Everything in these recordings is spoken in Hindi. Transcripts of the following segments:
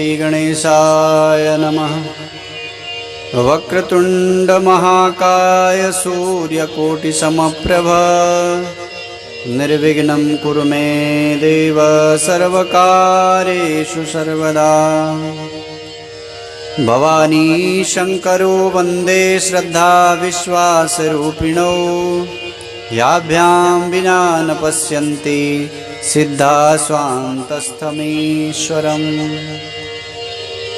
श्रीगणेशाय नमः। वक्रतुंड महाकाय सूर्यकोटिसमप्रभ निर्विघ्नं कुरु मे देव सर्वकार्येषु सर्वदा। भवानी शंकरो वंदे श्रद्धा विश्वासरूपिणौ याभ्यां विना न पश्यन्ति सिद्धा स्वान्तस्थमीश्वरम्।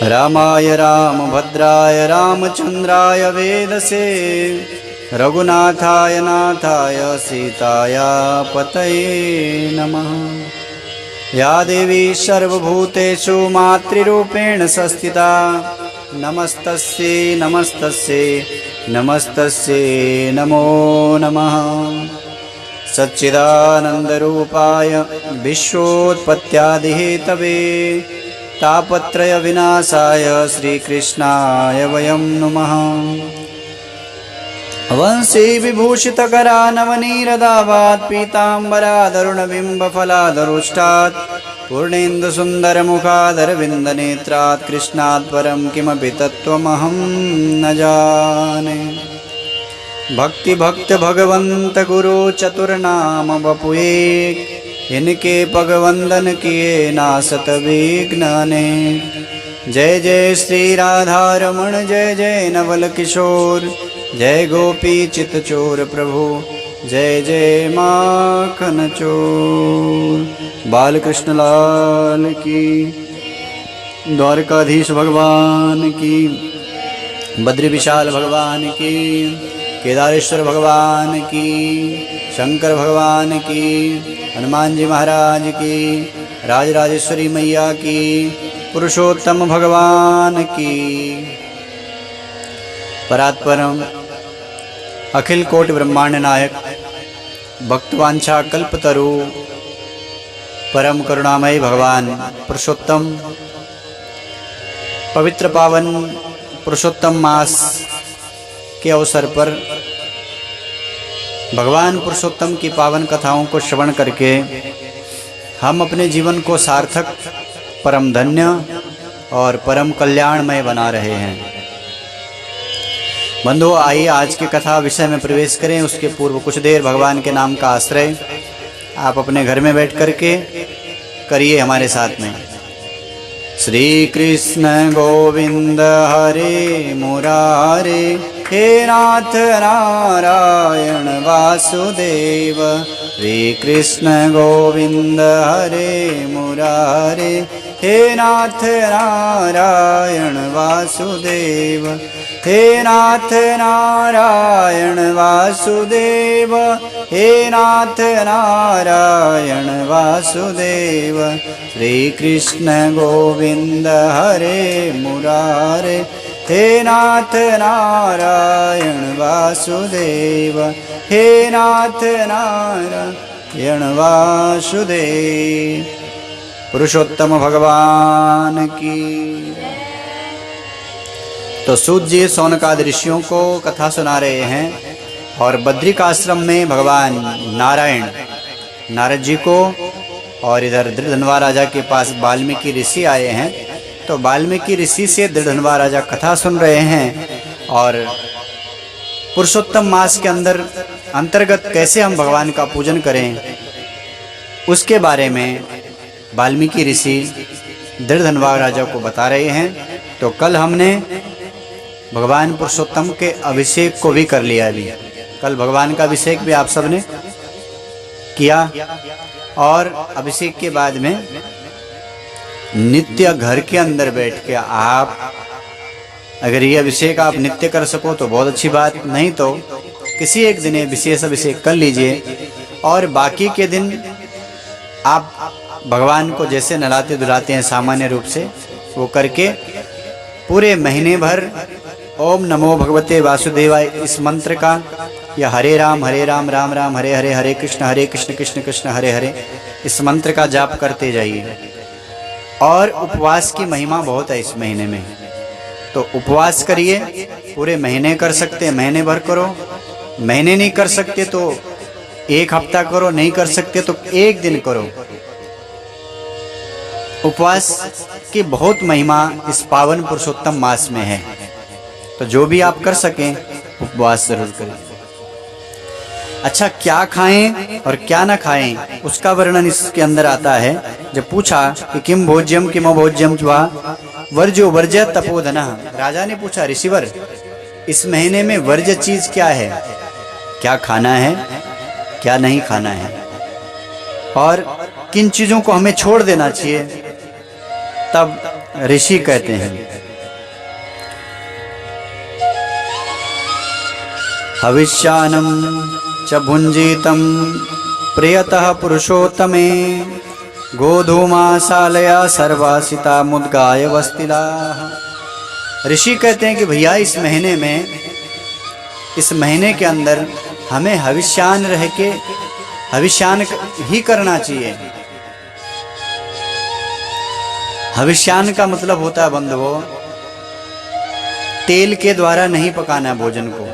रामाय रामभद्राय रामचन्द्राय वेदसे रघुनाथाय नाथाय सीताय पतये नमः। या देवी सर्वभूतेषु मातृरूपेण संस्थिता नमस्तस्यै नमस्तस्यै नमस्तस्यै नमो नमः। सच्चिदानन्दरूपाय विश्वोत्पत्त्यादिहेतवे तापत्रय विनाशाय श्रीकृष्णाय वयं नुमः। वंशी विभूषितकरा नवनीरदावात् पीताम्बरादरुणबिम्बफलादरुष्टात् पूर्णेन्दुसुन्दरमुखादरविन्दनेत्रात् कृष्णात् परं किमपि तत्त्वमहं न जाने। भक्ति भक्त भगवंत गुरु चतुर्नाम बपुए इनके पगवंदन किए नासत विघ्नने। जय जय श्री राधारमण जय जय नवल किशोर जय गोपी चित चोर प्रभु जय जय माखन चोर। बालकृष्ण लाल की, द्वारकाधीश भगवान की, बद्री विशाल भगवान की, केदारेश्वर भगवान की, शंकर भगवान की, हनुमान जी महाराज की, राजराजेश्वरी मैया की, पुरुषोत्तम भगवान की। परात्परम अखिल कोटि ब्रह्मांड नायक भक्तवांछा कल्पतरु परम करुणामय भगवान पुरुषोत्तम पवित्र पावन पुरुषोत्तम मास के अवसर पर भगवान पुरुषोत्तम की पावन कथाओं को श्रवण करके हम अपने जीवन को सार्थक परम धन्य और परम कल्याणमय बना रहे हैं। बंधु आइए आज की कथा विषय में प्रवेश करें। उसके पूर्व कुछ देर भगवान के नाम का आश्रय आप अपने घर में बैठ करके करिए हमारे साथ में। श्री कृष्ण गोविंद हरे मुरारे हे नाथ नारायण वासुदेव। श्री कृष्ण गोविंद हरे मुरारे हे नाथ नारायण वासुदेव। हे नाथ नारायण वासुदेव हे नाथ नारायण वासुदेव। श्री कृष्ण गोविंद हरे मुरारे हे नाथ नारायण वासुदेव। हे नाथ नारायण वासुदेव। पुरुषोत्तम भगवान की। तो सूत जी शौनकादि ऋषियों को कथा सुना रहे हैं और बद्रिकाश्रम में भगवान नारायण नारद जी को और इधर दृढ़धनवा राजा के पास वाल्मीकि ऋषि आए हैं। तो वाल्मीकि ऋषि से दृढ़धनवा राजा कथा सुन रहे हैं और पुरुषोत्तम मास के अंतर्गत कैसे हम भगवान का पूजन करें उसके बारे में वाल्मीकि ऋषि दृढ़धनवा राजा को बता रहे हैं। तो कल हमने भगवान पुरुषोत्तम के अभिषेक को भी कर लिया। अभी कल भगवान का अभिषेक भी आप सबने किया और अभिषेक के बाद में नित्य घर के अंदर बैठ के आप अगर ये अभिषेक आप नित्य कर सको तो बहुत अच्छी बात, नहीं तो किसी एक दिन विशेष अभिषेक कर लीजिए और बाकी के दिन आप भगवान को जैसे नहलाते धुलाते हैं सामान्य रूप से वो करके पूरे महीने भर ओम नमो भगवते वासुदेवाय इस मंत्र का या हरे राम राम राम हरे हरे हरे कृष्ण कृष्ण कृष्ण हरे हरे इस मंत्र का जाप करते जाइए। और उपवास की महिमा बहुत है इस महीने में, तो उपवास करिए। पूरे महीने कर सकते हैं महीने भर करो, महीने नहीं कर सकते तो एक हफ्ता करो, नहीं कर सकते तो एक दिन करो। उपवास की बहुत महिमा इस पावन पुरुषोत्तम मास में है। तो जो भी आप कर सकें उपवास जरूर करें। अच्छा, क्या खाएं और क्या ना खाएं उसका वर्णन इसके अंदर आता है। जब पूछा कि किम भोज्यम किम अभोज्यम वा वर्ज्यो वर्ज्य तपोधन, राजा ने पूछा ऋषिवर इस महीने में वर्ज्य चीज क्या है, क्या खाना है क्या नहीं खाना है, और किन चीजों को हमें छोड़ देना चाहिए। तब ऋषि कहते हैं हविष्यानम च भुंजीतम प्रियतः पुरुषोत्तमे गोधूमासालया सर्वासिता मुद्गाय वस्तिला। ऋषि कहते हैं कि भैया इस महीने में, इस महीने के अंदर हमें हविष्यान रह के हविष्यान ही करना चाहिए। हविष्यान का मतलब होता है बंधुओं, तेल के द्वारा नहीं पकाना भोजन को।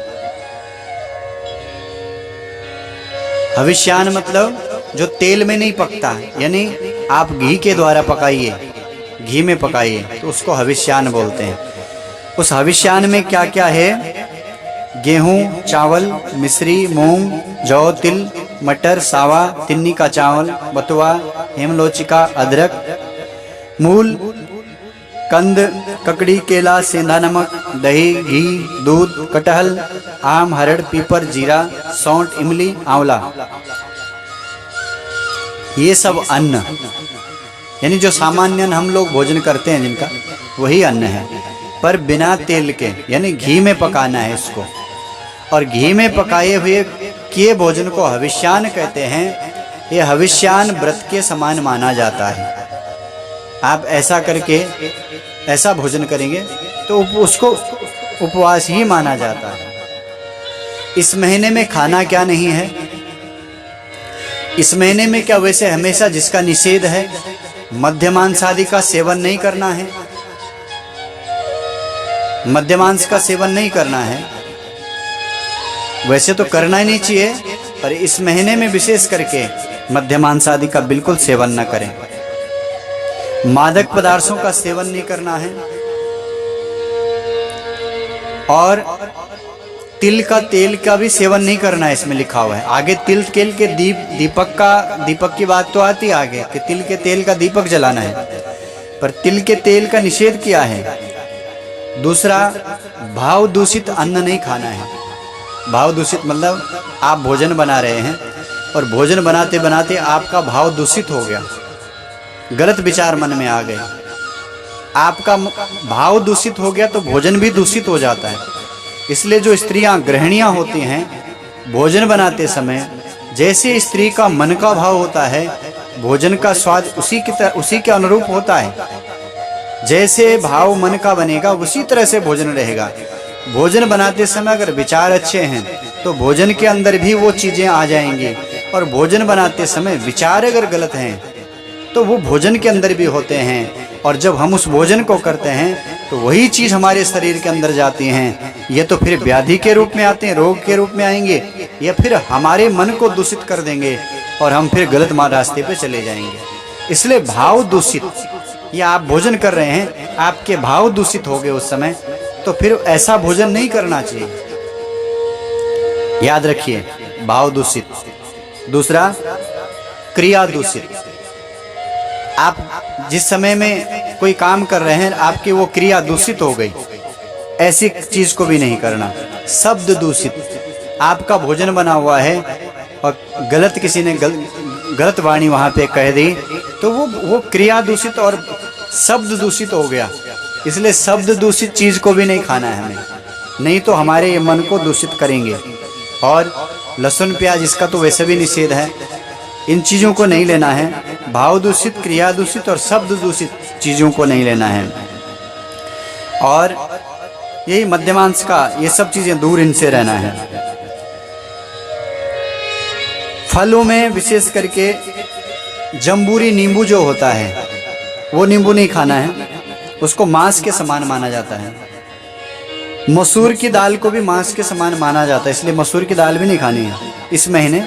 हविष्यान मतलब जो तेल में नहीं पकता, यानी आप घी के द्वारा पकाइए, घी में पकाइए, तो उसको हविष्यान बोलते हैं। उस हविष्यान में क्या क्या है? गेहूं, चावल, मिश्री, मूंग, जौ, तिल, मटर, सावा, तिन्नी का चावल, बथुआ, हेमलोचिका, अदरक, मूल, कंद, ककड़ी, केला, सेंधा नमक, दही, घी, दूध, कटहल, आम, हरड़, पीपर, जीरा, सौंठ, इमली, आंवला, ये सब अन्न, यानी जो सामान्य हम लोग भोजन करते हैं जिनका, वही अन्न है, पर बिना तेल के, यानी घी में पकाना है इसको। और घी में पकाए हुए किए भोजन को हविष्यान कहते हैं। ये हविष्यान व्रत के समान माना जाता है। आप ऐसा करके ऐसा भोजन करेंगे तो उसको उपवास ही माना जाता है। इस महीने में खाना क्या नहीं है? इस महीने में क्या वैसे हमेशा जिसका निषेध है, मध्य मांस आदि का सेवन नहीं करना है, मध्य मांस का सेवन नहीं करना है, वैसे तो करना ही नहीं चाहिए, पर इस महीने में विशेष करके मध्य मांस आदि का बिल्कुल सेवन न करें। मादक पदार्थों का सेवन नहीं करना है, और तिल का तेल का भी सेवन नहीं करना है, इसमें लिखा हुआ है। आगे तिल तेल के दीपक की बात तो आती है आगे कि तिल के तेल का दीपक जलाना है, पर तिल के तेल का निषेध किया है। दूसरा, भाव दूषित अन्न नहीं खाना है। भाव दूषित मतलब आप भोजन बना रहे हैं और भोजन बनाते बनाते आपका भाव दूषित हो गया, गलत विचार मन में आ गए, आपका भाव दूषित हो गया तो भोजन भी दूषित हो जाता है। इसलिए जो स्त्रियां गृहिणियां होती हैं, भोजन बनाते समय जैसे स्त्री का मन का भाव होता है, भोजन का स्वाद उसी के अनुरूप होता है। जैसे भाव मन का बनेगा उसी तरह से भोजन रहेगा। भोजन बनाते समय अगर विचार अच्छे हैं तो भोजन के अंदर भी वो चीजें आ जाएंगी, और भोजन बनाते समय विचार अगर गलत हैं तो वो भोजन के अंदर भी होते हैं, और जब हम उस भोजन को करते हैं तो वही चीज हमारे शरीर के अंदर जाती हैं। ये तो फिर व्याधि के रूप में आते हैं, रोग के रूप में आएंगे, या फिर हमारे मन को दूषित कर देंगे और हम फिर गलत रास्ते पे चले जाएंगे। इसलिए भाव दूषित, या आप भोजन कर रहे हैं, आपके भाव दूषित हो गए उस समय, तो फिर ऐसा भोजन नहीं करना चाहिए। याद रखिए, भाव दूषित। दूसरा, क्रिया दूषित। आप जिस समय में कोई काम कर रहे हैं, आपकी वो क्रिया दूषित हो गई, ऐसी चीज को भी नहीं करना। शब्द दूषित, आपका भोजन बना हुआ है और गलत किसी ने गलत वाणी वहां पे कह दी, तो वो क्रिया दूषित और शब्द दूषित हो गया। इसलिए शब्द दूषित चीज को भी नहीं खाना है हमें, नहीं तो हमारे ये मन को दूषित करेंगे। और लहसुन प्याज, इसका तो वैसे भी निषेध है, इन चीजों को नहीं लेना है। भाव दूषित, क्रिया दूषित और शब्द दूषित चीजों को नहीं लेना है। और यही मध्यमांश का, ये सब चीजें दूर इनसे रहना है। फलों में विशेष करके जम्बूरी नींबू जो होता है, वो नींबू नहीं खाना है, उसको मांस के समान माना जाता है। मसूर की दाल को भी मांस के समान माना जाता है, इसलिए मसूर की दाल भी नहीं खानी है इस महीने।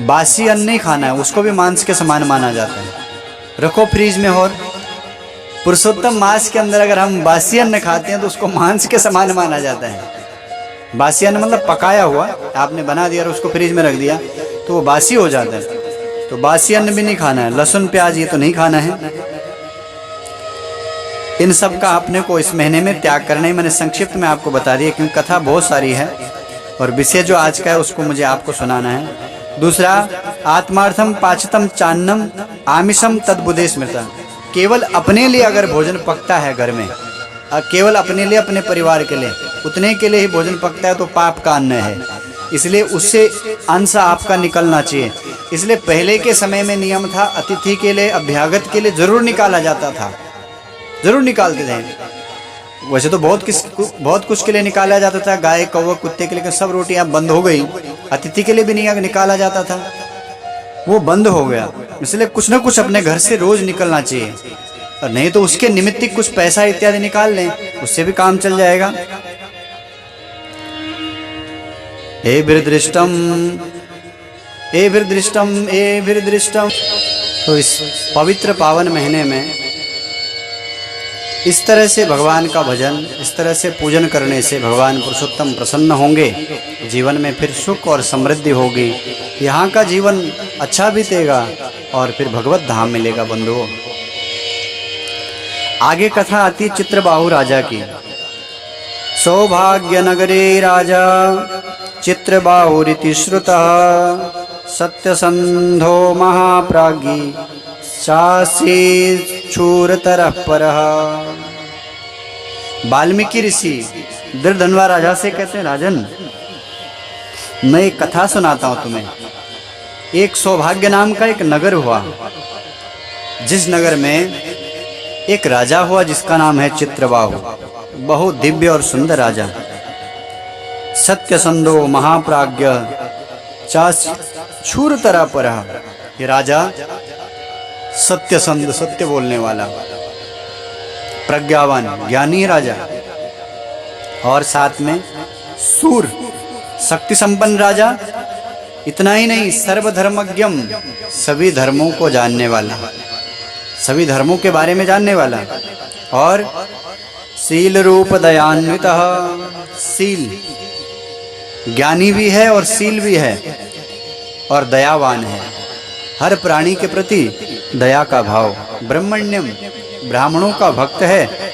बासी अन्न नहीं खाना है, उसको भी मांस के समान माना जाता है। रखो फ्रीज में, और पुरुषोत्तम मास के अंदर अगर हम बासी अन्न खाते हैं तो उसको मांस के समान माना जाता है। बासी अन्न मतलब पकाया हुआ, आपने बना दिया और उसको फ्रिज में रख दिया तो वो बासी हो जाता है। तो बासी अन्न भी नहीं खाना है, लहसुन प्याज ये तो नहीं खाना है। इन सब का अपने को इस महीने में त्याग करना ही मैंने संक्षिप्त में आपको बता दिया, क्योंकि कथा बहुत सारी है और विषय जो आज का है उसको मुझे आपको सुनाना है। दूसरा, आत्मार्थम पाचतम चान्नम आमिषम तद्बुद्धे स्मृता। केवल अपने लिए अगर भोजन पकता है घर में, केवल अपने लिए, अपने परिवार के लिए, उतने के लिए ही भोजन पकता है तो पाप का अन्न है, इसलिए उससे अंश आपका निकलना चाहिए। इसलिए पहले के समय में नियम था, अतिथि के लिए, अभ्यागत के लिए जरूर निकाला जाता था, जरूर निकालते थे। वैसे तो बहुत कुछ के लिए निकाला जाता था, गाय कौवा कुत्ते के लिए सब रोटियां बंद हो गई, अतिथि के लिए भी नहीं निकाला जाता था, वो बंद हो गया। इसलिए कुछ ना कुछ अपने घर से रोज निकलना चाहिए, और नहीं तो उसके निमित्त कुछ पैसा इत्यादि निकाल लें, उससे भी काम चल जाएगा। एभिर्दृष्टम एभिर्दृष्टम एभिर्दृष्टम। तो इस पवित्र पावन महीने में इस तरह से भगवान का भजन, इस तरह से पूजन करने से भगवान पुरुषोत्तम प्रसन्न होंगे, जीवन में फिर सुख और समृद्धि होगी, यहाँ का जीवन अच्छा बीतेगा और फिर भगवत धाम मिलेगा। बंधुओं, आगे कथा आती चित्रबाहु राजा की। सौभाग्य नगरे राजा चित्रबाहुरिति श्रुतः सत्यसंधो महाप्राज्ञी चासी शूरतरः परः। वाल्मीकि ऋषि दृढ़धनवा राजा से कहते हैं, राजन मैं एक कथा सुनाता हूं तुम्हें। एक सौभाग्य नाम का एक नगर हुआ, जिस नगर में एक राजा हुआ जिसका नाम है चित्रबाहु। बहुत दिव्य और सुंदर राजा, सत्यसंधो महाप्राज्ञ शूरतरः परः। ये राजा सत्यसंध, सत्य बोलने वाला, प्रज्ञावान, ज्ञानी राजा, और साथ में सूर, शक्ति संपन्न राजा। इतना ही नहीं, सर्वधर्मज्ञम, सभी धर्मों को जानने वाला, सभी धर्मों के बारे में जानने वाला, और शील रूप दयान्वितः, शील, ज्ञानी भी है और शील भी है और दयावान है, हर प्राणी के प्रति दया का भाव। ब्रह्मण्यम, ब्राह्मणों का भक्त है।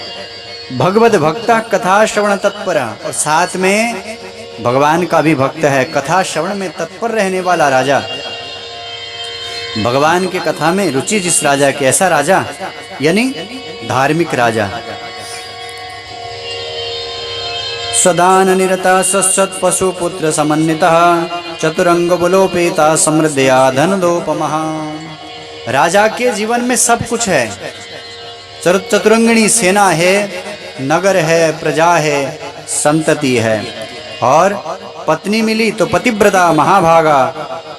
भगवत भक्ता कथा श्रवण तत्पर, और साथ में भगवान का भी भक्त है, कथा श्रवण में तत्पर रहने वाला राजा। भगवान की कथा में रुचि जिस राजा की, ऐसा राजा यानी धार्मिक राजा। सदान निरता सत्सत पशु पुत्र समन्वितः चतुरंग बलोपेता समृद्धया धनदोपमः। राजा के जीवन में सब कुछ है, चतुरंगिणी सेना है, नगर है, प्रजा है, संतति है, और पत्नी मिली तो पतिव्रता महाभागा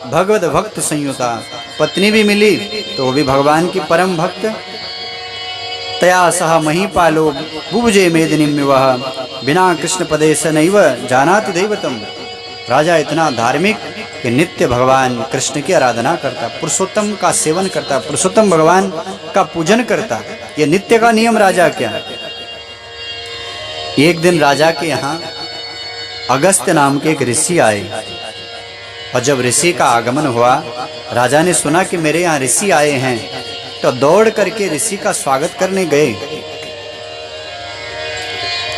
भगवत भक्त संयुता। पत्नी भी मिली तो वो भी भगवान की परम भक्त। तया सह महीपालो बुभुजे मेदिनीं वह बिना कृष्ण पदे स नैव जानाति दैवतम। राजा इतना धार्मिक कि नित्य भगवान कृष्ण की आराधना करता, पुरुषोत्तम का सेवन करता, पुरुषोत्तम भगवान का पूजन करता। ये नित्य का नियम राजा क्या। एक दिन राजा के यहाँ अगस्त्य नाम के एक ऋषि आए, और जब ऋषि का आगमन हुआ, राजा ने सुना कि मेरे यहाँ ऋषि आए हैं, तो दौड़ करके ऋषि का स्वागत करने गए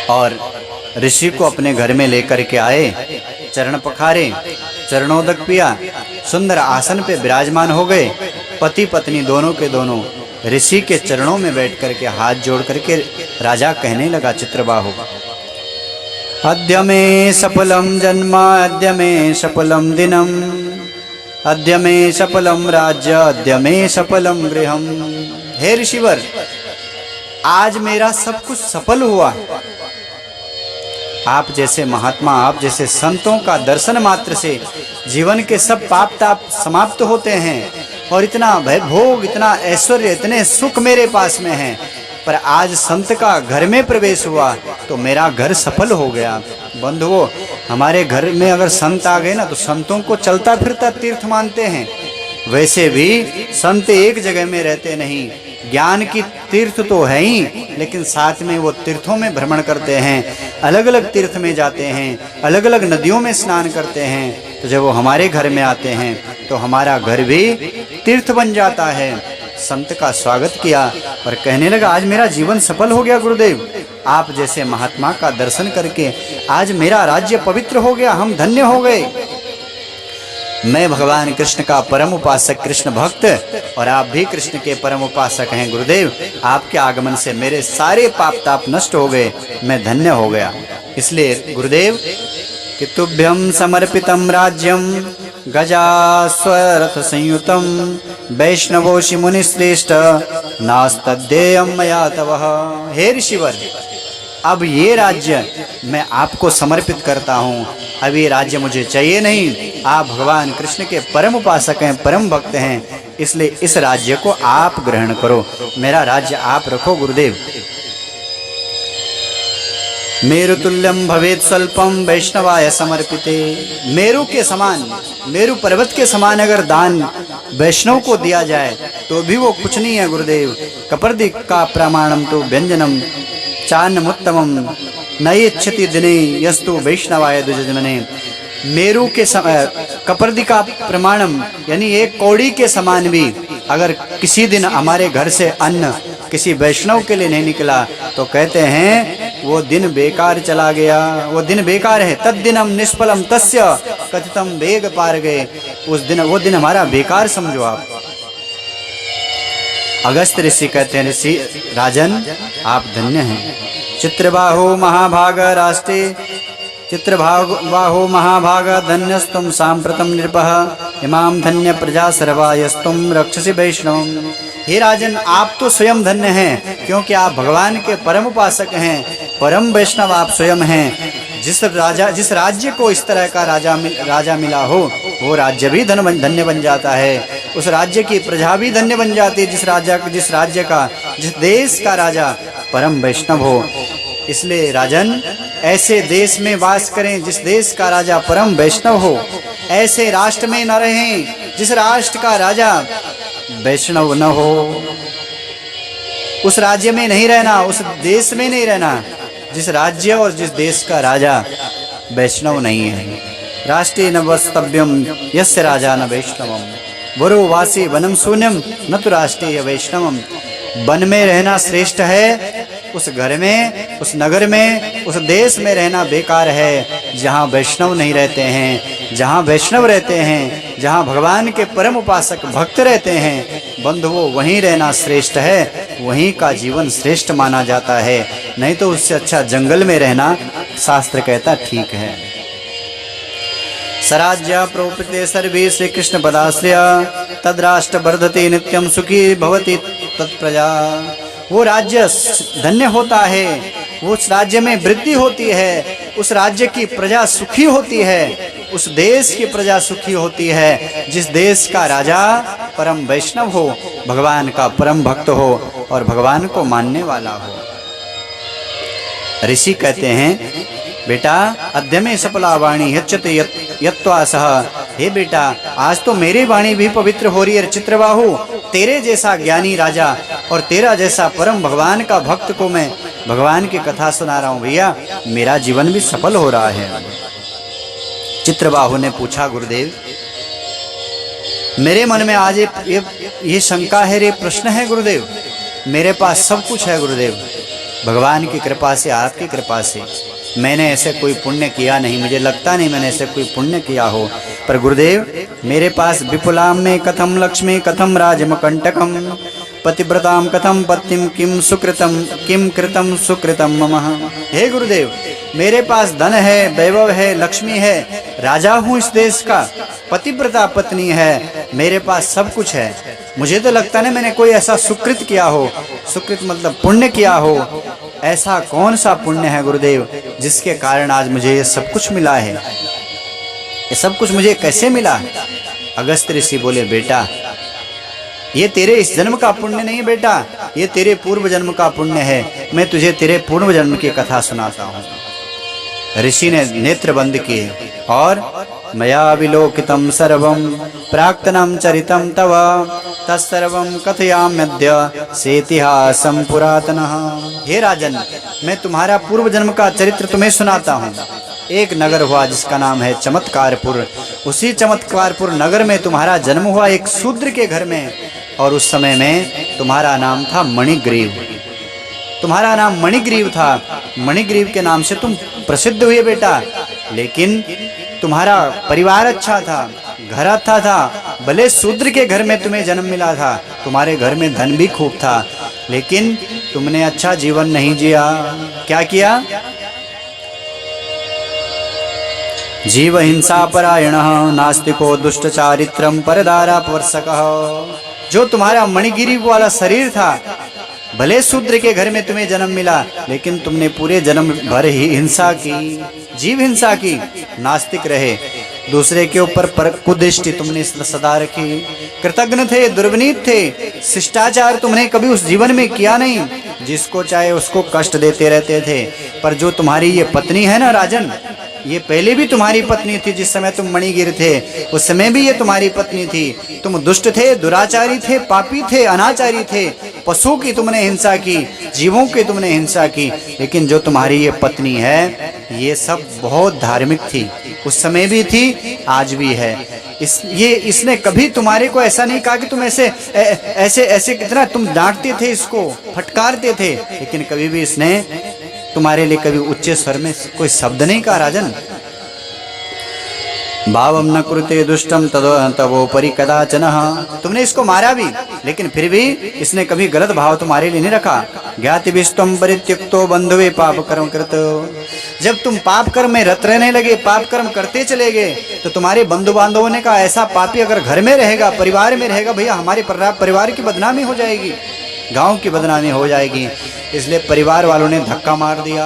और ऋषि को अपने घर में लेकर के आए, चरण पखारे, चरणोदक पिया, सुंदर आसन पे विराजमान हो गए। पति पत्नी दोनों के दोनों ऋषि के चरणों में बैठ करके हाथ जोड़ करके राजा कहने लगा, चित्रबाहु अद्य मे सफलम जन्म, अद्य मे सफलम दिनम, अद्य मे सफलम राज्य, अद्य मे सफलम गृहम। हे ऋषिवर, आज मेरा सब कुछ सफल हुआ। आप जैसे महात्मा, आप जैसे संतों का दर्शन मात्र से जीवन के सब पाप ताप समाप्त होते हैं, और इतना भोग, इतना ऐश्वर्य, इतने सुख मेरे पास में हैं, पर आज संत का घर में प्रवेश हुआ तो मेरा घर सफल हो गया। बंधुओं, हमारे घर में अगर संत आ गए ना तो संतों को चलता फिरता तीर्थ मानते हैं। वैसे भी संत एक जगह में रहते नहीं, ज्ञान की तीर्थ तो है ही, लेकिन साथ में वो तीर्थों में भ्रमण करते हैं, अलग अलग तीर्थ में जाते हैं, अलग अलग नदियों में स्नान करते हैं। तो जब वो हमारे घर में आते हैं तो हमारा घर भी तीर्थ बन जाता है। संत का स्वागत किया और कहने लगा, आज मेरा जीवन सफल हो गया गुरुदेव, आप जैसे महात्मा का दर्शन करके आज मेरा राज्य पवित्र हो गया, हम धन्य हो गए। मैं भगवान कृष्ण का परम उपासक, कृष्ण भक्त, और आप भी कृष्ण के परम उपासक हैं गुरुदेव। आपके आगमन से मेरे सारे पाप ताप नष्ट हो गए, मैं धन्य हो गया। इसलिए गुरुदेव कि तुभ्यं समर्पितं राज्यं गजास्वरथ संयुतं वैष्णवोषि मुनिश्रेष्ठ नास्तद्देयं मया तवः। हे ऋषिवर, अब ये राज्य मैं आपको समर्पित करता हूँ। अब ये राज्य मुझे चाहिए नहीं, आप भगवान कृष्ण के परम उपासक हैं, परम भक्त हैं, इसलिए इस राज्य को आप ग्रहण करो, मेरा राज्य आप रखो गुरुदेव। मेरु तुल्यम भवेत स्वल्पम वैष्णवाय समर्पिते। मेरु के समान, मेरु पर्वत के समान अगर दान वैष्णव को दिया जाए तो भी वो कुछ नहीं है गुरुदेव। कपर्दि का प्रमाणम तो व्यंजनम चान्नमुत्तमम न इच्छति दिने यस्तु वैष्णवाय द्विजजनने। मेरु के कपर्दि का प्रमाणम यानी एक कौड़ी के समान भी अगर किसी दिन हमारे घर से अन्न किसी वैष्णव के लिए नहीं निकला तो कहते हैं वो दिन बेकार चला गया, वो दिन बेकार है। तद्दिनम निष्फलम तस्य कथितम वेग पार गए। उस दिन, वो दिन हमारा बेकार समझो आप। अगस्त ऋषि कहते हैं, ऋषि राजन आप धन्य हैं। चित्रबाहो महाभाग राष्ट्रे, चित्रबाहो महाभाग धन्यस्तुम सांप्रतम नृपः इमाम धन्य प्रजा सर्वायस्तुम रक्षसि वैष्णवम्। हे राजन, आप तो स्वयं धन्य हैं, क्योंकि आप भगवान के परम उपासक हैं, परम वैष्णव आप स्वयं हैं। जिस राज्य को इस तरह का राजा मिला हो वो राज्य भी धन्य बन जाता है, उस राज्य की प्रजा भी धन्य बन जाती है। जिस देश का राजा परम वैष्णव हो। इसलिए राजन, ऐसे देश में वास करें जिस देश का राजा परम वैष्णव हो। ऐसे राष्ट्र में न रहें जिस राष्ट्र का राजा वैष्णव न हो। उस राज्य में नहीं रहना, उस देश में नहीं रहना जिस राज्य और जिस देश का राजा वैष्णव नहीं है। राष्ट्रे न वस्तव्यम यस्य राजा न वैष्णवम वरो वासी वनम शून्यम न तो राष्ट्रीय वैष्णवम। वन में रहना श्रेष्ठ है, उस घर में, उस नगर में, उस देश में रहना बेकार है जहाँ वैष्णव नहीं रहते हैं। जहाँ वैष्णव रहते हैं, जहाँ भगवान के परम उपासक भक्त रहते हैं बंधुओं, वहीं रहना श्रेष्ठ है, वहीं का जीवन श्रेष्ठ माना जाता है। नहीं तो उससे अच्छा जंगल में रहना शास्त्र कहता ठीक है। स्वराज्य प्रोपिते सर्वे श्री कृष्ण पदाश्रय तद्राष्ट्र वर्धते नित्यम सुखी भवति तत्प्रजा। वो राज्य धन्य होता है, उस राज्य में वृद्धि होती है, उस राज्य की प्रजा सुखी होती है, उस देश की प्रजा सुखी होती है जिस देश का राजा परम वैष्णव हो, भगवान का परम भक्त हो और भगवान को मानने वाला हो। ऋषि कहते हैं, बेटा अद्य में सफला वाणी यच्चते यत्वा सह। हे बेटा, आज तो मेरी वाणी भी पवित्र हो रही है। चित्रबाहु, तेरे जैसा ज्ञानी राजा और तेरा जैसा परम भगवान का भक्त को मैं भगवान की कथा सुना रहा हूँ भैया, मेरा जीवन भी सफल हो रहा है। चित्रबाहु ने पूछा, गुरुदेव मेरे मन में आज ये शंका है, ये प्रश्न है गुरुदेव। मेरे पास सब कुछ है गुरुदेव, भगवान की कृपा से, आपकी कृपा से। मैंने ऐसे कोई पुण्य किया नहीं, मुझे लगता नहीं मैंने ऐसे कोई पुण्य किया हो। पर गुरुदेव मेरे पास विपुलाम में कथम लक्ष्मी कथम राजमकंटकम पतिव्रताम कथम पत्तिम किम कृतम सुकृतम मम। हे गुरुदेव, मेरे पास धन है, वैभव है, लक्ष्मी है, राजा हूँ इस देश का, पतिव्रता पत्नी है, मेरे पास सब कुछ है। मुझे तो लगता नहीं मैंने कोई ऐसा सुकृत किया हो। सुकृत मतलब पुण्य किया हो। ऐसा कौन सा पुण्य है गुरुदेव जिसके कारण आज मुझे ये सब कुछ मिला है? ये सब कुछ मुझे कैसे मिला? अगस्त ऋषि बोले, बेटा ये तेरे इस जन्म का पुण्य नहीं बेटा, ये तेरे पूर्व जन्म का पुण्य है। मैं तुझे तेरे पूर्व जन्म की कथा सुनाता हूँ। ऋषि ने नेत्र बंद किए और मया विलोकितं सर्वं प्राक्तनं चरितं तव तत्सर्वं कथयाम्यद्य सेतिहासं पुरातनः। हे राजन, मैं तुम्हारा पूर्व जन्म का चरित्र तुम्हें सुनाता हूँ। एक नगर हुआ जिसका नाम है चमत्कारपुर। उसी चमत्कारपुर नगर में तुम्हारा जन्म हुआ एक शूद्र के घर में, और उस समय में तुम्हारा नाम था मणिग्रीव। तुम्हारा नाम मणिग्रीव था। मणिग्रीव के नाम से तुम प्रसिद्ध हुए बेटा। लेकिन तुम्हारा परिवार अच्छा था, घर अच्छा था। भले शूद्र के घर में तुम्हें जन्म मिला था, तुम्हारे घर में धन भी खूब था, लेकिन तुमने अच्छा जीवन नहीं जिया। क्या किया? जीव हिंसा परायणः नास्तिको दुष्ट चारित्रम परदारा वर्षकः। जो तुम्हारा मणिगिरी वाला शरीर था, भले शूद्र के घर में तुम्हें जन्म मिला, लेकिन तुमने पूरे जन्म भर ही हिंसा की, जीव हिंसा की, नास्तिक रहे, दूसरे के ऊपर पर कुदृष्टि तुमने सदा रखी, कृतज्ञ थे, दुर्विनीत थे, शिष्टाचार तुमने कभी उस जीवन में किया नहीं, जिसको चाहे उसको कष्ट देते रहते थे। पर जो तुम्हारी ये पत्नी है ना राजन, ये पहले भी तुम्हारी पत्नी थी। जिस समय तुम मणिगिर थे उस समय भी ये तुम्हारी पत्नी थी। तुम दुष्ट थे, दुराचारी थे, पापी थे, अनाचारी थे, पशु की तुमने हिंसा की, जीवों की तुमने हिंसा की। लेकिन जो तुम्हारी ये पत्नी है, ये सब बहुत धार्मिक थी, उस समय भी थी, आज भी है। इसने कभी तुम्हारे को ऐसा नहीं कहा कि तुम ऐसे कितना तुम डांटते थे, इसको फटकारते थे, लेकिन कभी भी इसने तुम्हारे लिए कभी उच्च स्वर में कोई शब्द नहीं कहा राजन। भावम न कुरुते दुष्टम तवोपरि कदाचन। तुमने इसको मारा भी, लेकिन फिर भी इसने कभी गलत भाव तुम्हारे लिए नहीं रखा। ज्ञाति विस्तम परित्यक्तो बंधुवे पाप कर्म कृत। जब तुम पाप कर्म में रत रहने लगे, पाप कर्म करते चले गए, तो तुम्हारे बंधु बांधवों ने कहा ऐसा पापी अगर घर में रहेगा, परिवार में रहेगा, भैया हमारे परिवार की बदनामी हो जाएगी, गांव की बदनामी हो जाएगी। इसलिए परिवार वालों ने धक्का मार दिया।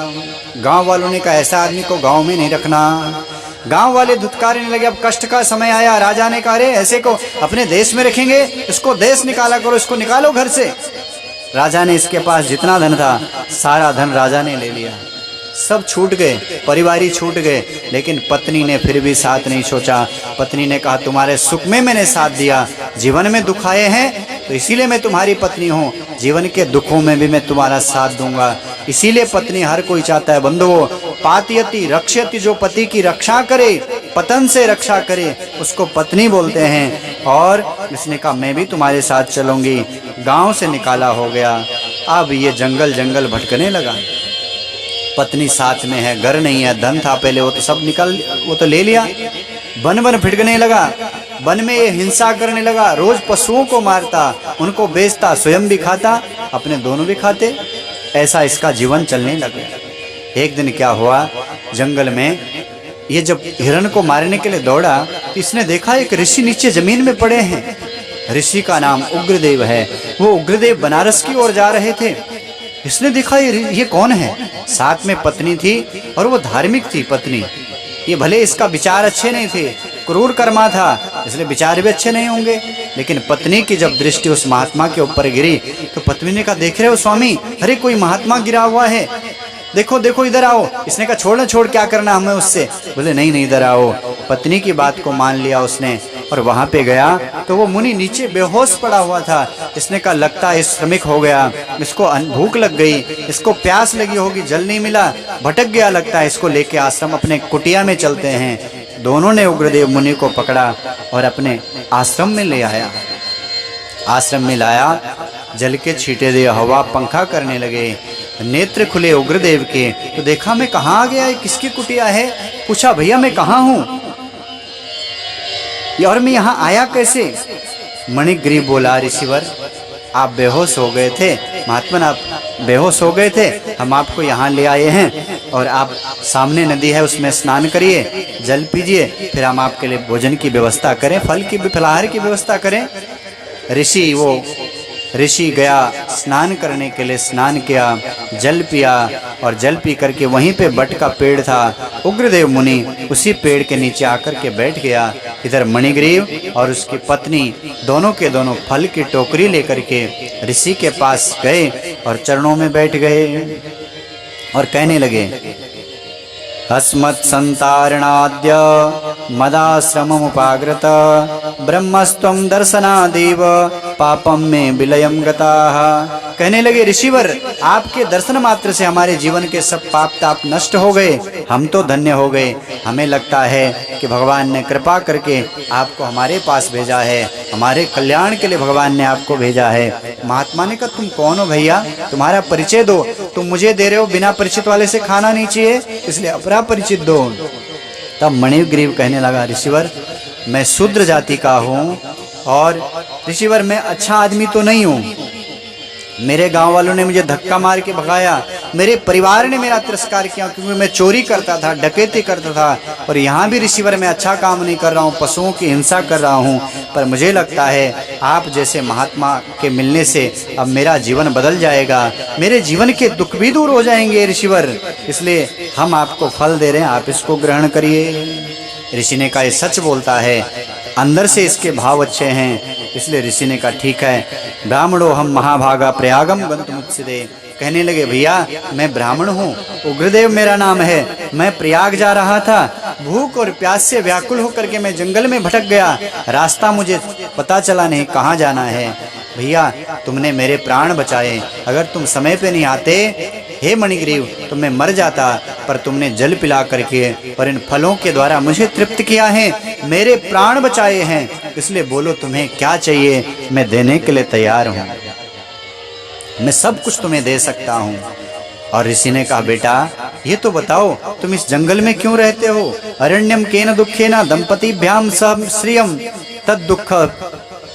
गांव वालों ने कहा ऐसा आदमी को गांव में नहीं रखना। गांव वाले धुतकारने लगे, अब कष्ट का समय आया। राजा ने कहा रे ऐसे को अपने देश में रखेंगे, इसको देश निकाला करो, इसको निकालो घर से। राजा ने इसके पास जितना धन था सारा धन राजा ने ले लिया, सब छूट गए, परिवार ही छूट गए। लेकिन पत्नी ने फिर भी साथ नहीं सोचा। पत्नी ने कहा तुम्हारे सुख में मैंने साथ दिया, जीवन में दुख आए हैं तो इसीलिए मैं तुम्हारी पत्नी हूँ, जीवन के दुखों में भी मैं तुम्हारा साथ दूंगा। इसीलिए पत्नी हर कोई चाहता है बंधुओं, पातयति रक्षयति, जो पति की रक्षा करे, पतन से रक्षा करे, उसको पत्नी बोलते हैं। और इसने कहा मैं भी तुम्हारे साथ चलूंगी। गांव से निकाला हो गया। अब ये जंगल जंगल भटकने लगा। पत्नी साथ में है, घर नहीं है, धन था पहले वो तो सब वो तो ले लिया। वन वन भटकने लगा, वन में ये हिंसा करने लगा, रोज पशुओं को मारता, उनको बेचता, स्वयं भी खाता, अपने दोनों भी खाते। ऐसा इसका जीवन चलने लगा। एक दिन क्या हुआ, जंगल में ये जब हिरण को मारने के लिए दौड़ा तो इसने देखा एक ऋषि नीचे जमीन में पड़े हैं। ऋषि का नाम उग्रदेव है। वो उग्रदेव बनारस की ओर जा रहे थे। इसने देखा ये कौन है। साथ में पत्नी थी और वो धार्मिक थी पत्नी। ये भले इसका विचार अच्छे नहीं थे, क्रूर कर्मा था, इसलिए विचार भी अच्छे नहीं होंगे। लेकिन पत्नी की जब दृष्टि उस महात्मा के ऊपर गिरी तो पत्नी ने कहा देख रहे हो स्वामी, अरे कोई महात्मा गिरा हुआ है, देखो देखो इधर आओ। इसने कहा छोड़ ना, छोड़ क्या करना हमें उससे। बोले नहीं नहीं इधर आओ। पत्नी की बात को मान लिया उसने और वहां पे गया तो वो मुनि नीचे बेहोश पड़ा हुआ था। इसने कहा लगता है श्रमिक हो गया, इसको भूख लग गई, इसको प्यास लगी होगी, जल नहीं मिला, भटक गया लगता है, इसको लेके आश्रम अपने कुटिया में चलते हैं। दोनों ने उग्रदेव मुनि को पकड़ा और अपने आश्रम में ले आया। आश्रम में लाया, जल के छींटे दिए, हवा पंखा करने लगे। नेत्र खुले उग्रदेव के तो देखा मैं कहाँ आ गया, किसकी कुटिया है। पूछा भैया मैं कहाँ हूँ और मैं यहाँ आया कैसे। मणिग्रीव बोला ऋषिवर आप बेहोश हो गए थे, महात्मन आप बेहोश हो गए थे, हम आपको यहाँ ले आए हैं और आप सामने नदी है उसमें स्नान करिए, जल पीजिए, फिर हम आपके लिए भोजन की व्यवस्था करें, फलाहार की व्यवस्था करें। ऋषि गया स्नान करने के लिए, स्नान किया, जल पिया और जल पी करके वहीं पे बट का पेड़ था, उग्रदेव मुनि उसी पेड़ के नीचे आकर के बैठ गया। इधर मणिग्रीव और उसकी पत्नी दोनों के दोनों फल की टोकरी लेकर के ऋषि के पास गए और चरणों में बैठ गए और कहने लगे अस्मत् संतारणाद्य मदाश्रममुपागृत ब्रह्मस्त्वं दर्शनादेव पापम में विलयम गताः। कहने लगे ऋषिवर, आपके दर्शन मात्र से हमारे जीवन के सब पाप ताप नष्ट हो गए, हम तो धन्य हो गए। हमें लगता है कि भगवान ने कृपा करके आपको हमारे पास भेजा है, हमारे कल्याण के लिए भगवान ने आपको भेजा है। महात्मा ने कहा, तुम कौन हो भैया, तुम्हारा परिचय दो। तुम मुझे दे रहे हो, बिना परिचित वाले से खाना नहीं चाहिए, इसलिए अपरा परिचित दो। तब मणिग्रीव कहने लगा, ऋषिवर मैं शूद्र जाति का हूँ और ऋषिवर मैं अच्छा आदमी तो नहीं हूँ। मेरे गांव वालों ने मुझे धक्का मार के भगाया, मेरे परिवार ने मेरा तिरस्कार किया क्योंकि मैं चोरी करता था, डकैती करता था। और यहाँ भी ऋषिवर मैं अच्छा काम नहीं कर रहा हूँ, पशुओं की हिंसा कर रहा हूँ। पर मुझे लगता है आप जैसे महात्मा के मिलने से अब मेरा जीवन बदल जाएगा, मेरे जीवन के दुख भी दूर हो जाएंगे ऋषिवर, इसलिए हम आपको फल दे रहे हैं, आप इसको ग्रहण करिए। ऋषि ने कहा, ये सच बोलता है, अंदर से इसके भाव अच्छे हैं। इसलिए ऋषि ने कहा, ठीक है, ब्राह्मणो हम महाभागा प्रयागम गंतुमुत्सिते। कहने लगे, भैया मैं ब्राह्मण हूँ, उग्रदेव मेरा नाम है, मैं प्रयाग जा रहा था, भूख और प्यास से व्याकुल होकर के मैं जंगल में भटक गया, रास्ता मुझे पता चला नहीं कहाँ जाना है। भैया तुमने मेरे प्राण बचाए, अगर तुम समय पे नहीं आते हे मणिग्रीव तो मैं मर जाता, पर तुमने जल पिला करके और इन फलों के द्वारा मुझे तृप्त किया है, मेरे प्राण बचाए हैं, इसलिए बोलो तुम्हें क्या चाहिए, मैं देने के लिए तैयार हूँ, मैं सब कुछ तुम्हें दे सकता हूँ। और ऋषि ने कहा, बेटा ये तो बताओ तुम इस जंगल में क्यों रहते हो? अरण्यम केन दुखेन दंपतिभ्याम सह श्रियम तद दुख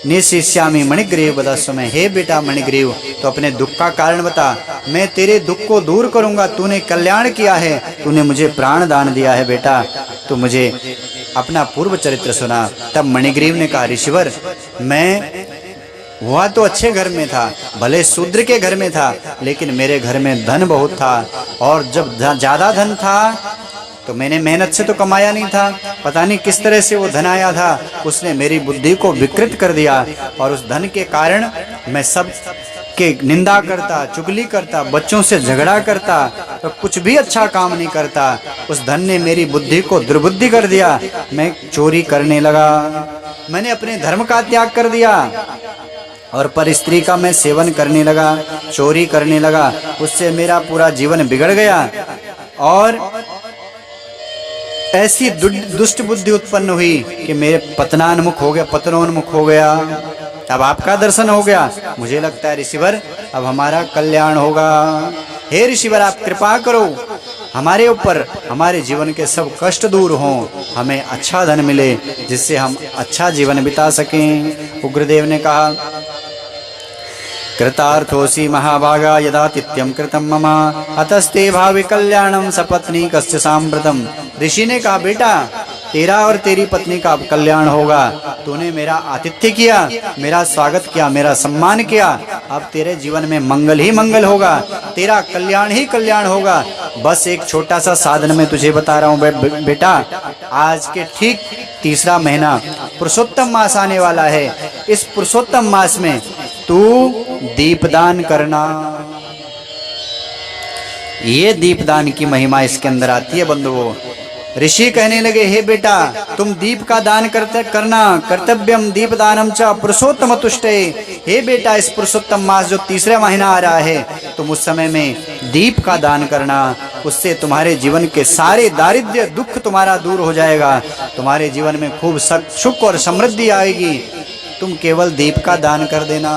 निशिष्यामि मणिग्रीव बदस्व में। हे बेटा मणिग्रीव, तो अपने दुख का कारण बता, मैं तेरे दुख को दूर करूंगा। तूने कल्याण किया है, तूने मुझे प्राण दान दिया है, बेटा तो मुझे अपना पूर्व चरित्र सुना। तब मणिग्रीव ने कहा, ऋषिवर मैं हुआ तो अच्छे घर में था, भले शूद्र के घर में था, लेकिन मेरे घर में धन बहुत था, और जब ज्यादा धन था तो मैंने मेहनत से तो कमाया नहीं था, पता नहीं किस तरह से वो धन आया था, उसने मेरी बुद्धि को विकृत कर दिया, और उस धन के कारण मैं सब के निंदा करता, चुगली करता, बच्चों से झगड़ा करता, तो कुछ भी अच्छा काम नहीं करता। उस धन ने मेरी बुद्धि को दुर्बुद्धि कर दिया, मैं चोरी करने लगा, मैंने अपने धर्म का त्याग कर दिया, और पर स्त्री का मैं सेवन करने लगा, चोरी करने लगा, उससे मेरा पूरा जीवन बिगड़ गया, और ऐसी दुष्ट बुद्धि उत्पन्न हुई कि मेरे पतनान्मुख हो गया, पतनोन्मुख हो गया। अब आपका दर्शन हो गया, मुझे लगता है ऋषिवर अब हमारा कल्याण होगा। हे ऋषिवर आप कृपा करो हमारे ऊपर, हमारे जीवन के सब कष्ट दूर हों, हमें अच्छा धन मिले जिससे हम अच्छा जीवन बिता सकें। उग्रदेव ने कहा, कृतार्थोसी महाभागा यदातिथ्यम कृतम मम अतस्ते भावि कल्याणम सपत्नी कस्य सांप्रतम। ऋषि ने कहा, बेटा तेरा और तेरी पत्नी का अब कल्याण होगा, तूने मेरा आतिथ्य किया, मेरा स्वागत किया, मेरा सम्मान किया, अब तेरे जीवन में मंगल ही मंगल होगा, तेरा कल्याण ही कल्याण होगा। बस एक छोटा सा साधन मैं तुझे बता रहा हूँ बेटा, आज के ठीक तीसरा महीना पुरुषोत्तम मास आने वाला है, इस पुरुषोत्तम मास में तू दीपदान करना। ये दीपदान की महिमा इसके अंदर आती है बंधुओं। ऋषि कहने लगे, हे बेटा तुम दीप का दान करना, कर्तव्यम दीपदानम च पुरुषोत्तम तुष्टे। हे बेटा इस पुरुषोत्तम मास जो तीसरा महीना आ रहा है, तुम उस समय में दीप का दान करना, उससे तुम्हारे जीवन के सारे दारिद्र्य दुख तुम्हारा दूर हो जाएगा, तुम्हारे जीवन में खूब सुख और समृद्धि आएगी। तुम केवल दीप का दान कर देना।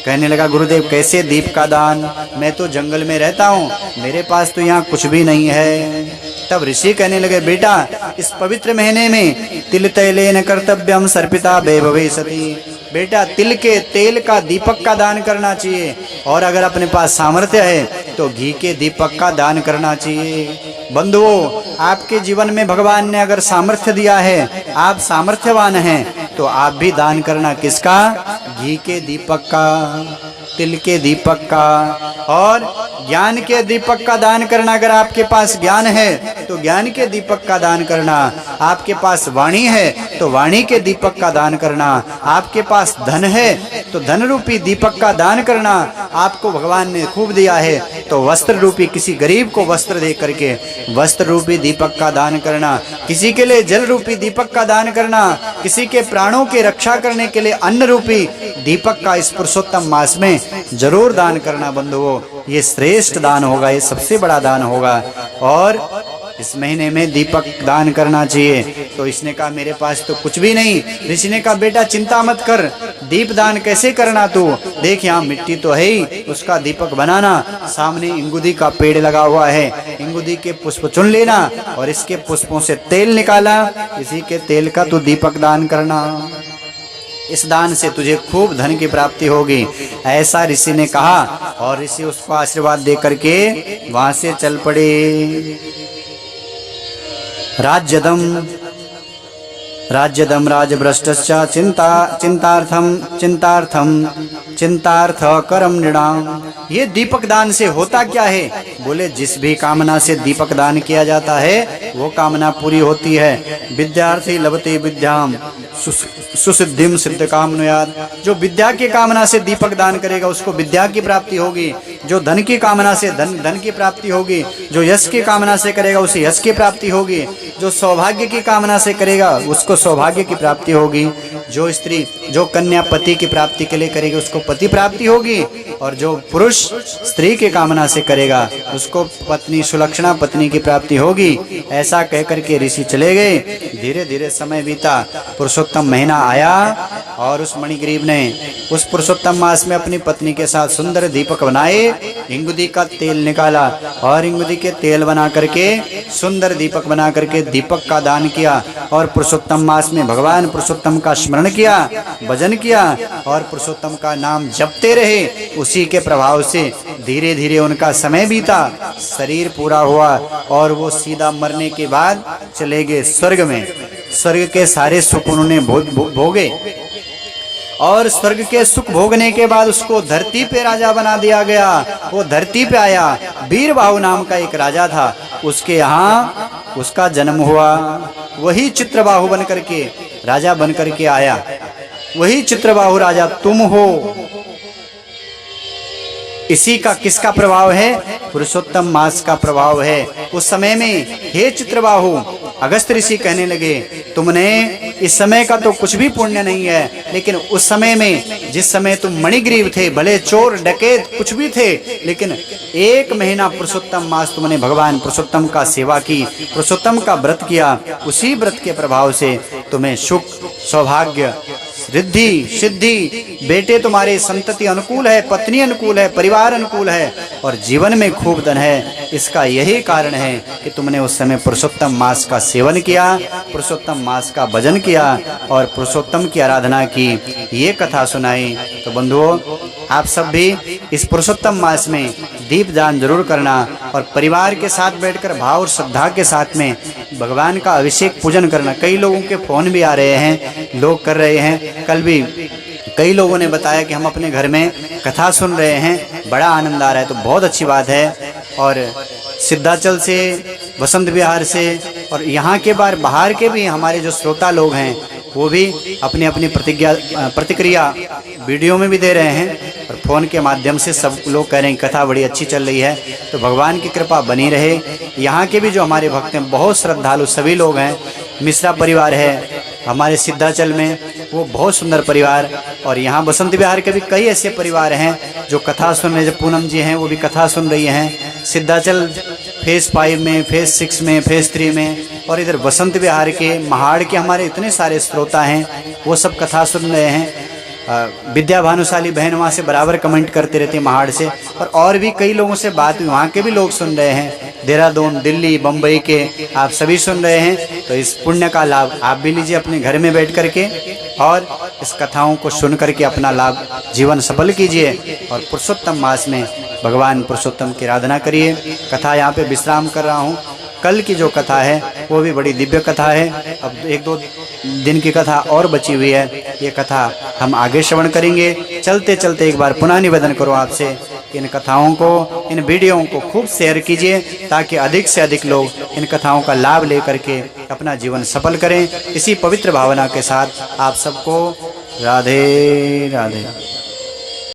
कहने लगा, गुरुदेव कैसे दीप का दान, मैं तो जंगल में रहता हूँ, मेरे पास तो यहाँ कुछ भी नहीं है। तब ऋषि कहने लगे, बेटा इस पवित्र महीने में तिल तैलेन कर्तव्यम सर्पिता वैभवे सती। बेटा तिल के तेल का दीपक का दान करना चाहिए, और अगर अपने पास सामर्थ्य है तो घी के दीपक का दान करना चाहिए। बंधुओं आपके जीवन में भगवान ने अगर सामर्थ्य दिया है, आप सामर्थ्यवान हैं, तो आप भी दान करना किसका? घी के दीपक का, तिल के दीपक का, और ज्ञान के दीपक का दान करना। अगर आपके पास ज्ञान है तो ज्ञान के दीपक का दान करना, आपके पास वाणी है तो तो वाणी के दीपक का दान करना, आपके पास धन है तो धन रूपी दीपक का दान करना, आपको भगवान ने खूब दिया है तो वस्त्र रूपी किसी गरीब को वस्त्र दे करके वस्त्र रूपी दीपक का दान करना, किसी के लिए जल रूपी दीपक का दान करना, किसी के प्राणों की रक्षा करने के लिए अन्न रूपी दीपक का इस पुरुषोत्तम मास में जरूर दान करना बंधुओं। ये श्रेष्ठ दान होगा, ये सबसे बड़ा दान होगा। और इस महीने में दीपक दान करना चाहिए। तो इसने कहा मेरे पास तो कुछ भी नहीं। ऋषि ने कहा बेटा चिंता मत कर, दीप दान कैसे करना तू देख, यहाँ मिट्टी तो है ही, उसका दीपक बनाना। सामने इंगुदी का पेड़ लगा हुआ है, इंगुदी के पुष्प चुन लेना और इसके पुष्पों से तेल निकाला, इसी के तेल का तू दीपक दान करना। इस दान से तुझे खूब धन की प्राप्ति होगी, ऐसा ऋषि ने कहा। और ऋषि उसको आशीर्वाद दे करके वहां से चल पड़े। राज्यदम राजभ्रष्टश्च चिंतार्थ करम नृणाम। ये दीपक दान से होता क्या है? बोले जिस भी कामना से दीपक दान किया जाता है वो कामना पूरी होती है। विद्यार्थी लभते विद्याम सुसिद्धिम सिद्ध कामनुयाद। जो विद्या की कामना से दीपक दान करेगा उसको विद्या की प्राप्ति होगी, जो धन की कामना से धन की प्राप्ति होगी, जो यश की कामना से करेगा उसे यश की प्राप्ति होगी, जो सौभाग्य की कामना से करेगा उसको सौभाग्य की प्राप्ति होगी, जो कन्या पति की प्राप्ति के लिए करेगी उसको पति प्राप्ति होगी, और जो पुरुष स्त्री की कामना से करेगा उसको पत्नी सुलक्षणा पत्नी की प्राप्ति होगी। ऐसा कहकर के ऋषि चले गए। धीरे धीरे समय बीता, पुरुषोत्तम महीना आया और उस मणिग्रीव ने उस पुरुषोत्तम मास में अपनी पत्नी के साथ सुंदर दीपक बनाए, इंगुदी का तेल निकाला और इंगुदी के तेल बना करके सुंदर दीपक बना करके दीपक का दान किया। और पुरुषोत्तम मास में भगवान पुरुषोत्तम का स्मरण किया, भजन किया और पुरुषोत्तम का नाम जपते रहे। उसी के प्रभाव से धीरे धीरे उनका समय बीता, शरीर पूरा हुआ और वो सीधा मरने के बाद चले गए स्वर्ग में। स्वर्ग के सारे सुख उन्होंने भोगे और स्वर्ग के सुख भोगने के बाद उसको धरती पे राजा बना दिया गया। वो धरती पे आया, वीरबाहु नाम का एक राजा था, उसके यहाँ उसका जन्म हुआ। वही चित्रबाहु बन करके राजा बन करके आया, वही चित्रबाहु राजा तुम हो। इसी का किसका प्रभाव है? पुरुषोत्तम मास का प्रभाव है। उस समय में हे चित्रबाहु, अगस्त ऋषि कहने लगे तुमने इस समय का तो कुछ भी पुण्य नहीं है, लेकिन उस समय में जिस समय तुम मणिग्रीव थे, भले चोर डकैत कुछ भी थे, लेकिन 1 महीना पुरुषोत्तम मास तुमने भगवान पुरुषोत्तम का सेवा की, पुरुषोत्तम का व्रत किया। उसी व्रत के प्रभाव से तुम्हें सुख सौभाग्य रिद्धि सिद्धि, बेटे तुम्हारे संतति अनुकूल है, पत्नी अनुकूल है, परिवार अनुकूल है और जीवन में खूब धन है। इसका यही कारण है कि तुमने उस समय पुरुषोत्तम मास का सेवन किया, पुरुषोत्तम मास का भजन किया और पुरुषोत्तम की आराधना की। ये कथा सुनाई। तो बंधुओं, आप सब भी इस पुरुषोत्तम मास में दीप दान जरूर करना और परिवार के साथ बैठकर भाव और श्रद्धा के साथ में भगवान का अभिषेक पूजन करना। कई लोगों के फोन भी आ रहे हैं, लोग कर रहे हैं। कल भी कई लोगों ने बताया कि हम अपने घर में कथा सुन रहे हैं, बड़ा आनंद आ रहा है। तो बहुत अच्छी बात है। और सिद्धाचल से, वसंत विहार से और यहाँ के बाहर के भी हमारे जो श्रोता लोग हैं वो भी अपनी अपनी प्रतिक्रिया वीडियो में भी दे रहे हैं और फ़ोन के माध्यम से सब लोग कह रहे हैं कथा बड़ी अच्छी चल रही है। तो भगवान की कृपा बनी रहे। यहाँ के भी जो हमारे भक्त हैं, बहुत श्रद्धालु सभी लोग हैं। मिश्रा परिवार है हमारे सिद्धाचल में, वो बहुत सुंदर परिवार। और यहाँ बसंत विहार के भी कई ऐसे परिवार हैं जो कथा सुन रहे हैं। पूनम जी हैं, वो भी कथा सुन रही हैं। सिद्धाचल फेज़ 5 में, फेज़ 6 में, फेज़ 3 में, और इधर बसंत विहार के, महाड़ के हमारे इतने सारे श्रोता हैं, वो सब कथा सुन रहे हैं। विद्या भानुशाली बहन वहाँ से बराबर कमेंट करते रहते हैं महाड़ से। और भी कई लोगों से बात हुई, वहाँ के भी लोग सुन रहे हैं। देहरादून, दिल्ली, बम्बई के आप सभी सुन रहे हैं। तो इस पुण्य का लाभ आप भी लीजिए अपने घर में बैठ करके और इस कथाओं को सुन करके अपना लाभ जीवन सफल कीजिए। और पुरुषोत्तम मास में भगवान पुरुषोत्तम की आराधना करिए। कथा यहाँ पे विश्राम कर रहा हूँ। कल की जो कथा है वो भी बड़ी दिव्य कथा है। अब 1-2 दिन की कथा और बची हुई है, ये कथा हम आगे श्रवण करेंगे। चलते चलते एक बार पुनः निवेदन करो आपसे, इन कथाओं को, इन वीडियोओं को खूब शेयर कीजिए ताकि अधिक से अधिक लोग इन कथाओं का लाभ लेकर के अपना जीवन सफल करें। इसी पवित्र भावना के साथ आप सबको राधे राधे।